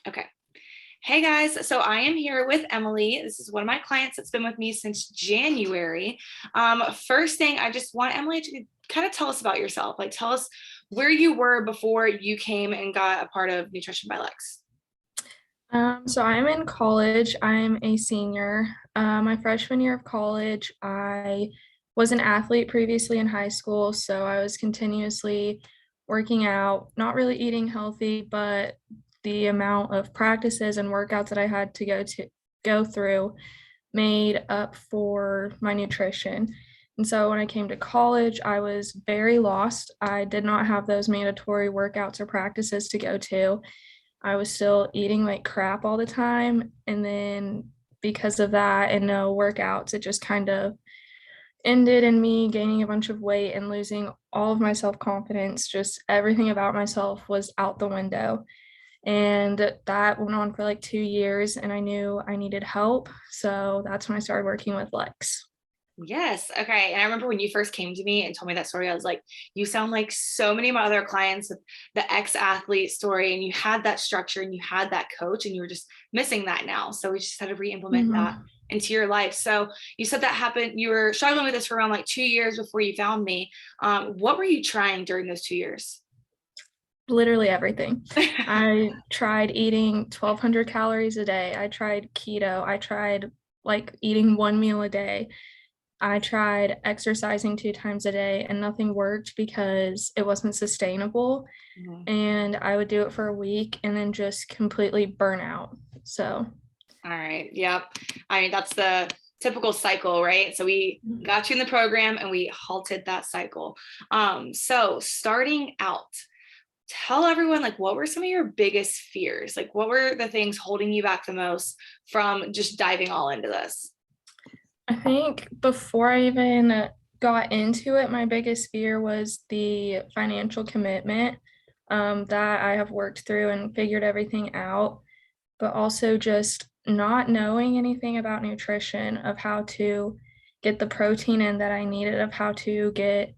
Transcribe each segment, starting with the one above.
Okay. Hey guys, so I am here with Emilee. This is one of my clients that's been with me since January. First thing, I just want Emilee to kind of tell us about yourself. Like, tell us where you were before you came and got a part of Nutrition by Lex. So I'm in college. I'm a senior. My freshman year of college, I was an athlete previously in high school, so I was continuously working out, not really eating healthy, but the amount of practices and workouts that I had to go through made up for my nutrition. And so when I came to college, I was very lost. I did not have those mandatory workouts or practices to go to. I was still eating like crap all the time. And then because of that and no workouts, it just kind of ended in me gaining a bunch of weight and losing all of my self confidence. Just everything about myself was out the window. And that went on for like 2 years, and I knew I needed help. So that's when I started working with Lex. Yes. Okay. And I remember when you first came to me and told me that story, I was like, you sound like so many of my other clients with the ex-athlete story, and you had that structure and you had that coach, and you were just missing that now. So we just had to re-implement that Mhm. into your life. So you said that happened, you were struggling with this for around like 2 years before you found me. What were you trying during those 2 years? Literally everything. I tried eating 1,200 calories a day. I tried keto. I tried like eating one meal a day. I tried exercising 2 times a day, and nothing worked because it wasn't sustainable. Mhm. And I would do it for a week and then just completely burn out. So, All right. Yep. I mean, that's the typical cycle, right? So we got you in the program and we halted that cycle. So starting out, tell everyone like what were some of your biggest fears? Like what were the things holding you back the most from just diving all into this? I think before I even got into it, my biggest fear was the financial commitment that I have worked through and figured everything out, but also just not knowing anything about nutrition, of how to get the protein in that I needed, of how to get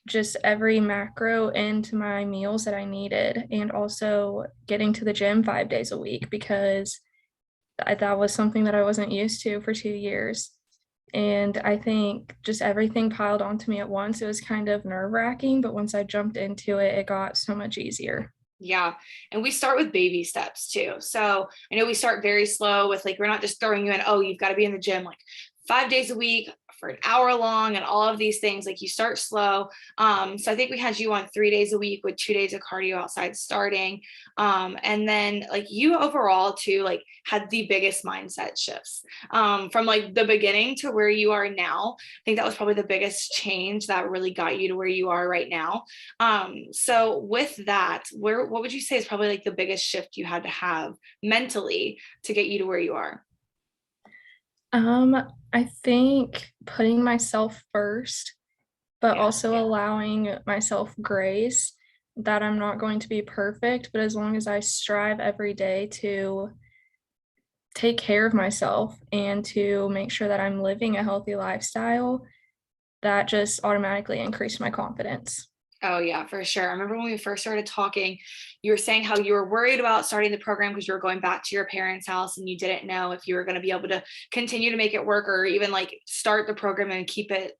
just every macro into my meals that I needed, and also getting to the gym 5 days a week because that was something that I wasn't used to for 2 years. And I think just everything piled onto me at once. It was kind of nerve-wracking, but once I jumped into it, it got so much easier. Yeah. And we start with baby steps too. So I know we start very slow with like, we're not just throwing you in, oh, you've got to be in the gym like 5 days a week for an hour long and all of these things. Like you start slow. So I think we had you on 3 days a week with 2 days of cardio outside starting. And then like you overall too, like had the biggest mindset shifts from like the beginning to where you are now. I think that was probably the biggest change that really got you to where you are right now. So with that, what would you say is probably like the biggest shift you had to have mentally to get you to where you are? Um, I think putting myself first, but Yeah. also allowing myself grace that I'm not going to be perfect, but as long as I strive every day to take care of myself and to make sure that I'm living a healthy lifestyle, that just automatically increased my confidence. Oh yeah, for sure. I remember when we first started talking, you were saying how you were worried about starting the program because you were going back to your parents' house and you didn't know if you were going to be able to continue to make it work or even like start the program and keep it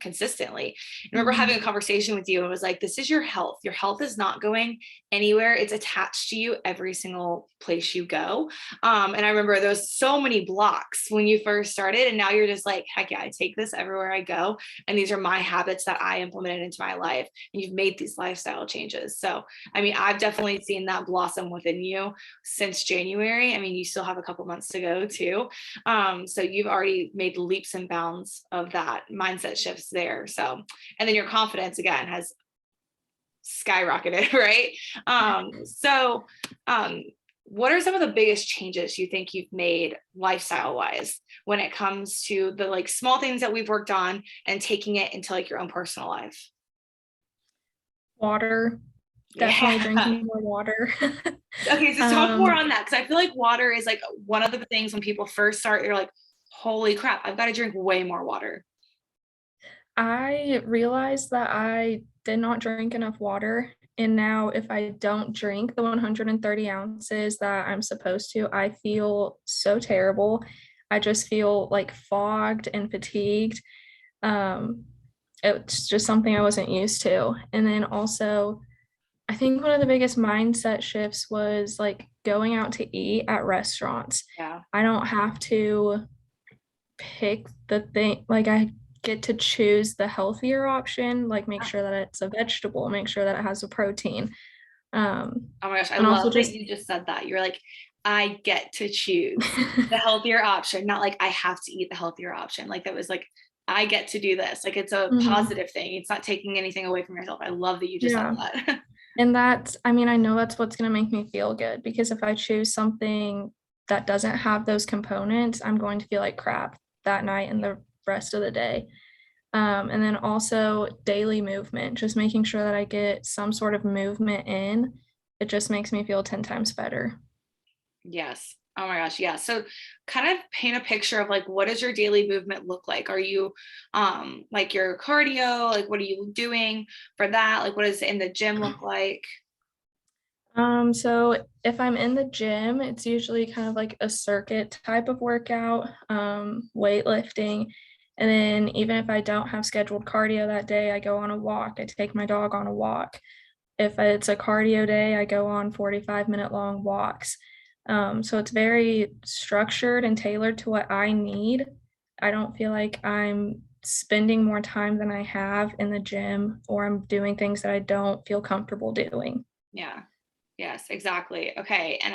consistently. I remember having a Mhm. conversation with you and was like, this is your health. Your health is not going anywhere. It's attached to you every single place you go. And I remember there was so many blocks when you first started, and now you're just like, heck yeah, I take this everywhere I go. And these are my habits that I implemented into my life. And you've made these lifestyle changes. So, I mean, I've definitely seen that blossom within you since January. I mean, you still have a couple months to go too. So you've already made leaps and bounds of that mindset shifts there. So, and then your confidence again has skyrocketed, right? So, um, what are some of the biggest changes you think you've made lifestyle wise when it comes to the like small things that we've worked on and taking it into like your own personal life? Water, definitely Yeah. drinking more water. Okay, so talk more um, on that because I feel like water is like one of the things when people first start, you're like, holy crap, I've got to drink way more water. I realized that I did not drink enough water, And now if I don't drink the 130 ounces that I'm supposed to, I feel so terrible. I just feel like fogged and fatigued. Um, it's just something I wasn't used to. And then also, I think one of the biggest mindset shifts was like going out to eat at restaurants. Yeah. I don't have to pick the thing, like I get to choose the healthier option, like make sure that it's a vegetable, make sure that it has a protein. Oh my gosh, I And also love that just you just said that. You're like, I get to choose the healthier option, not like I have to eat the healthier option. Like that was like, I get to do this. Like it's a Mhm. positive thing. It's not taking anything away from yourself. I love that you just said Yeah. that. And that's, I mean, I know that's what's going to make me feel good because if I choose something that doesn't have those components, I'm going to feel like crap that night and the rest of the day. And then also daily movement, just making sure that I get some sort of movement in. It just makes me feel 10 times better. Yes. Oh my gosh. Yeah. So kind of paint a picture of like what does your daily movement look like? Are you like your cardio? Like what are you doing for that? Like what does in the gym look like? So if I'm in the gym, it's usually kind of like a circuit type of workout, weightlifting. And then even if I don't have scheduled cardio that day, I go on a walk. I take my dog on a walk. If it's a cardio day, I go on 45-minute long walks. So it's very structured and tailored to what I need. I don't feel like I'm spending more time than I have in the gym or I'm doing things that I don't feel comfortable doing. Yeah. Yes, exactly. Okay. And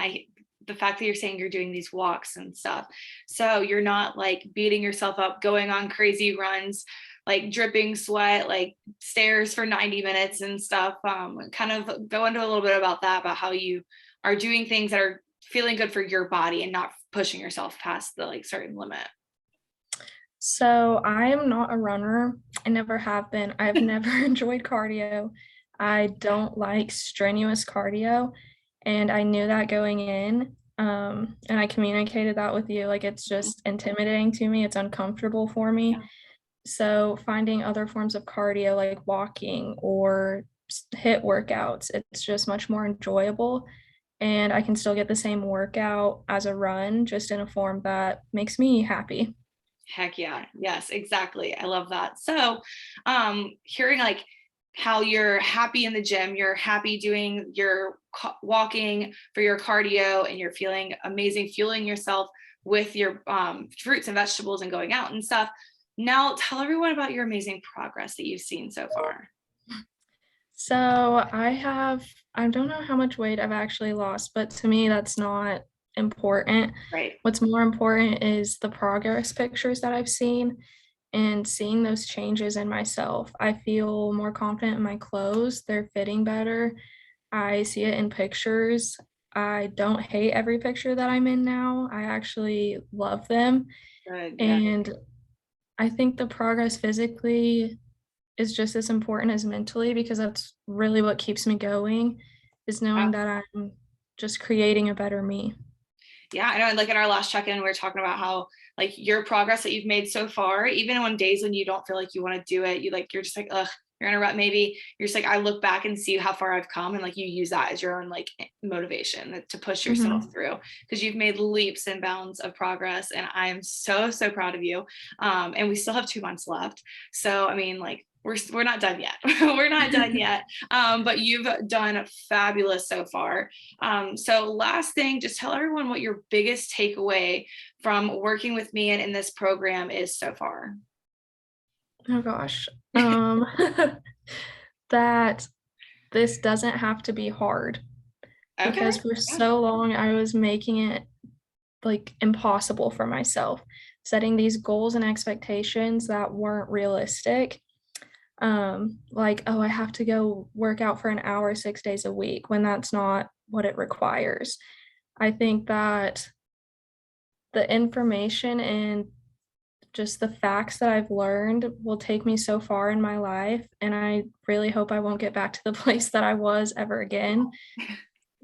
the fact that you're saying you're doing these walks and stuff. So you're not like beating yourself up, going on crazy runs, like dripping sweat, like stairs for 90 minutes and stuff. Kind of go into a little bit about that, about how you are doing things that are feeling good for your body and not pushing yourself past the like certain limit. So I am not a runner. I never have been. I've never enjoyed cardio. I don't like strenuous cardio. And I knew that going in. And I communicated that with you. Like it's just intimidating to me. It's uncomfortable for me. Yeah. So finding other forms of cardio like walking or hit workouts, it's just much more enjoyable. And I can still get the same workout as a run, just in a form that makes me happy. Heck yeah. Yes, exactly. I love that. So, hearing like how you're happy in the gym, you're happy doing your walking for your cardio, and you're feeling amazing, fueling yourself with your fruits and vegetables and going out and stuff. Now, tell everyone about your amazing progress that you've seen so far. So I don't know how much weight I've actually lost, but to me, that's not important. Right. What's more important is the progress pictures that I've seen and seeing those changes in myself. I feel more confident in my clothes, they're fitting better. I see it in pictures. I don't hate every picture that I'm in now. I actually love them. Good. Yeah. And I think the progress physically is just as important as mentally because that's really what keeps me going is knowing that I'm just creating a better me. Yeah, I know. Like in our last check-in, we were talking about how like your progress that you've made so far, even on days when you don't feel like you want to do it, you're just like, ugh, you're in a rut. Maybe you're just like, I look back and see how far I've come, and like you use that as your own like motivation to push yourself Mhm. through because you've made leaps and bounds of progress, and I am so proud of you. And we still have 2 months left, so I mean, like we're not done yet. We're not done yet. But you've done fabulous so far. So last thing, just tell everyone what your biggest takeaway from working with me and in this program is so far. Oh gosh. That this doesn't have to be hard Okay. because for Yeah. so long I was making it like impossible for myself, setting these goals and expectations that weren't realistic. Like, oh, I have to go work out for an hour 6 days a week when that's not what it requires. I think that the information and just the facts that I've learned will take me so far in my life, and I really hope I won't get back to the place that I was ever again,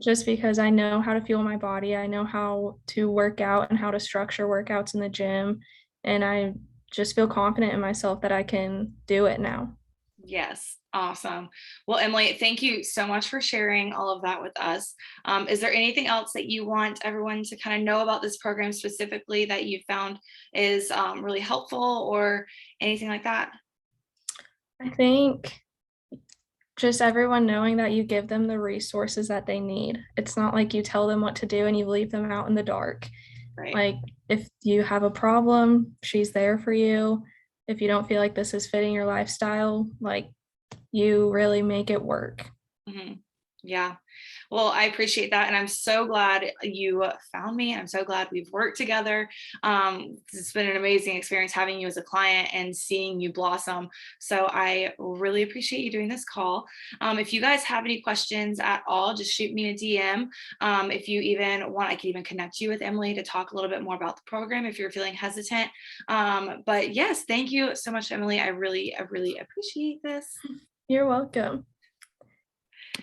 just because I know how to fuel my body, I know how to work out and how to structure workouts in the gym, and I just feel confident in myself that I can do it now. Yes, awesome. Well, Emilee, thank you so much for sharing all of that with us. Is there anything else that you want everyone to kind of know about this program specifically that you found is really helpful or anything like that? I think just everyone knowing that you give them the resources that they need. It's not like you tell them what to do and you leave them out in the dark. Right. Like, if you have a problem, she's there for you. If you don't feel like this is fitting your lifestyle, like, you really make it work. Mhm. Yeah. Well, I appreciate that. And I'm so glad you found me. I'm so glad we've worked together. It's been an amazing experience having you as a client and seeing you blossom. So I really appreciate you doing this call. If you guys have any questions at all, just shoot me a DM. If you even want, I can even connect you with Emilee to talk a little bit more about the program if you're feeling hesitant. But yes, thank you so much, Emilee. I really appreciate this. You're welcome.